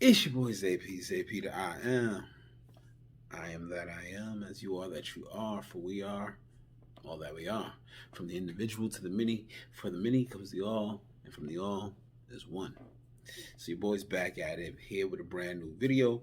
It's your boy Zay-P, Zay-P the I am. I am that I am, as you are that you are, for we are all that we are. From the individual to the many, for the many comes the all, and from the all is one. So your boy's back at it here with a brand new video.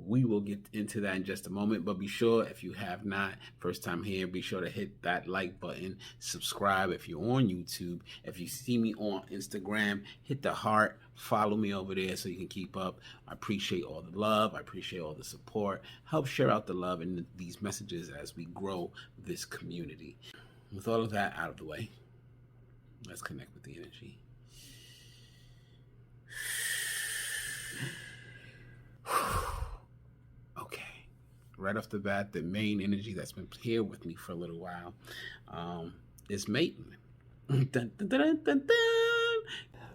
We will get into that in just a moment, but be sure, if you have not, first time here, be sure to hit that like button, subscribe if you're on YouTube. If you see me on Instagram, hit the heart, follow me over there so you can keep up. I appreciate all the love. I appreciate all the support. Help share out the love and these messages as we grow this community. With all of that out of the way, let's connect with the energy. Right off the bat, the main energy that's been here with me for a little while is Maitland. Dun, dun, dun, dun, dun.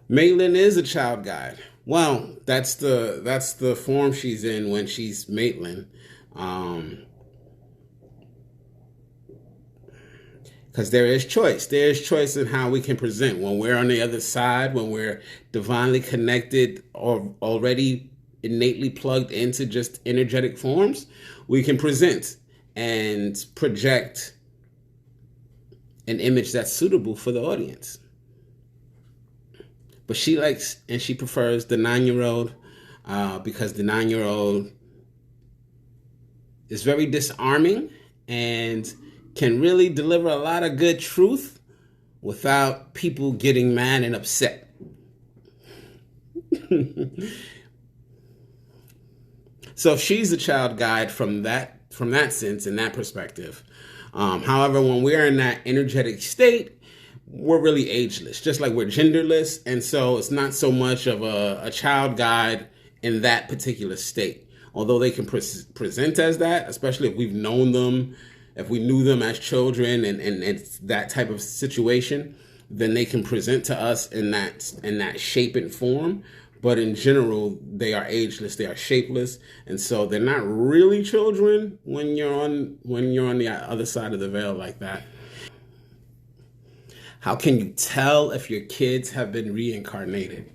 Maitland is a child guide. Well, that's the form she's in when she's Maitland. Because there is choice. There is choice in how we can present. When we're on the other side, when we're divinely connected or already innately plugged into just energetic forms, we can present and project an image that's suitable for the audience. But she likes and she prefers the 9-year-old because the 9-year-old is very disarming and can really deliver a lot of good truth without people getting mad and upset. So if she's a child guide from that sense and that perspective. However, when we're in that energetic state, we're really ageless, just like we're genderless. And so it's not so much of a child guide in that particular state. Although they can present as that, especially if we've known them, if we knew them as children and it's that type of situation, then they can present to us in that shape and form. But in general, they are ageless, they are shapeless, and so they're not really children when you're on the other side of the veil like that. How can you tell if your kids have been reincarnated?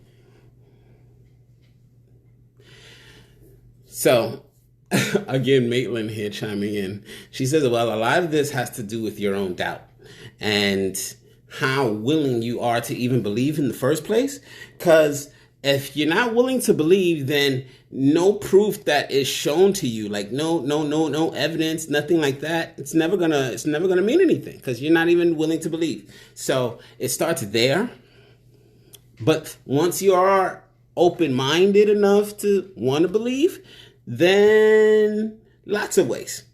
So, again, Maitland here chiming in. She says, well, a lot of this has to do with your own doubt and how willing you are to even believe in the first place, because if you're not willing to believe, then no proof that is shown to you, like no evidence, nothing like that, it's never gonna mean anything because you're not even willing to believe. So it starts there. But once you are open-minded enough to want to believe, then lots of ways.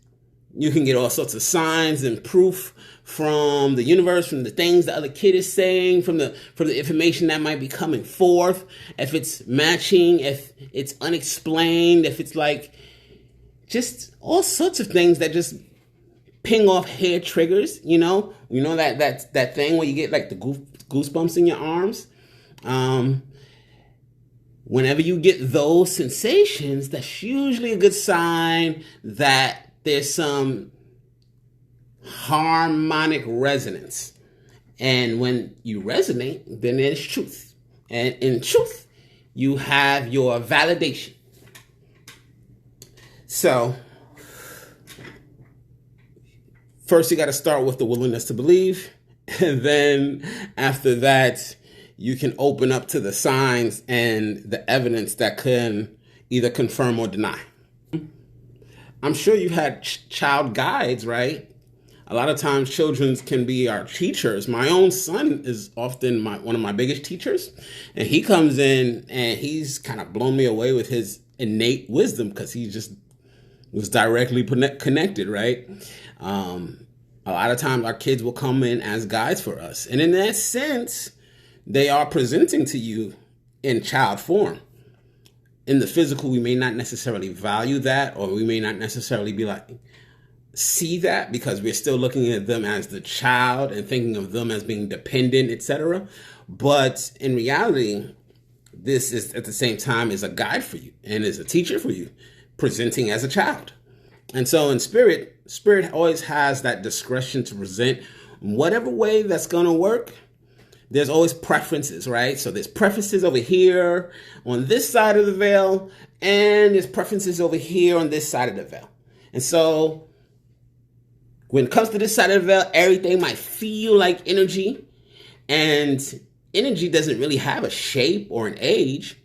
You can get all sorts of signs and proof from the universe, from the things the other kid is saying, from the information that might be coming forth, if it's matching, if it's unexplained, if it's like just all sorts of things that just ping off hair triggers, that thing where you get like the goosebumps in your arms. Whenever you get those sensations, that's usually a good sign that there's some harmonic resonance. And when you resonate, then there's truth. And in truth, you have your validation. So, first you got to start with the willingness to believe. And then after that, you can open up to the signs and the evidence that can either confirm or deny. I'm sure you've had child guides, right? A lot of times children can be our teachers. My own son is often one of my biggest teachers. And he comes in and he's kind of blown me away with his innate wisdom because he just was directly connected, right? A lot of times our kids will come in as guides for us. And in that sense, they are presenting to you in child form. In the physical, we may not necessarily value that, or we may not necessarily be like, see that because we're still looking at them as the child and thinking of them as being dependent, etc. But in reality, this is at the same time is a guide for you and is a teacher for you, presenting as a child. And so in spirit always has that discretion to present whatever way that's going to work there's always preferences, right? So there's preferences over here on this side of the veil, and there's preferences over here on this side of the veil. And so when it comes to this side of the veil, everything might feel like energy, and energy doesn't really have a shape or an age,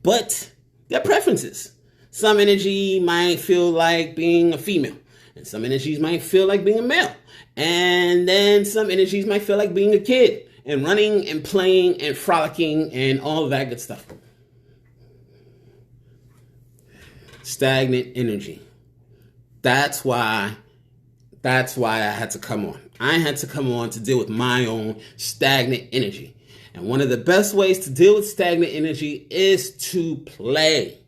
but there are preferences. Some energy might feel like being a female, and some energies might feel like being a male. And then some energies might feel like being a kid and running and playing and frolicking and all of that good stuff. Stagnant energy. That's why I had to come on. I had to come on to deal with my own stagnant energy. And one of the best ways to deal with stagnant energy is to play.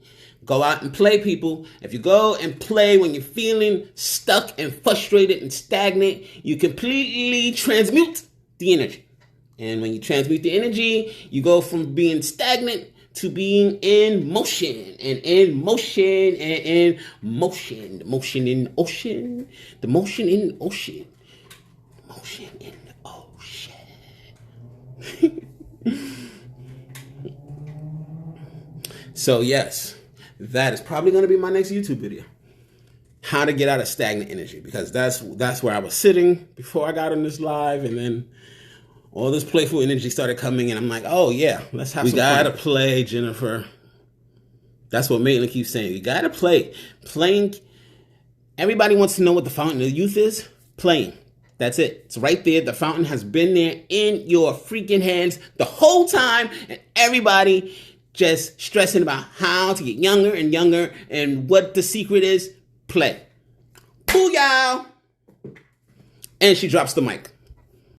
Go out and play, people. If you go and play when you're feeling stuck and frustrated and stagnant, you completely transmute the energy. And when you transmute the energy, you go from being stagnant to being in motion, and in motion, and in motion. The motion in the ocean. The motion in the ocean. The motion in the ocean. So yes, that is probably going to be my next YouTube video. How to get out of stagnant energy, because that's where I was sitting before I got on this live, and then all this playful energy started coming, and I'm like, oh yeah, let's have some fun. We gotta play, Jennifer. That's what Maitland keeps saying. You gotta play. Playing. Everybody wants to know what the fountain of youth is. Playing. That's it. It's right there. The fountain has been there in your freaking hands the whole time, and everybody just stressing about how to get younger and younger, and what the secret is. Play. Booyah! And she drops the mic.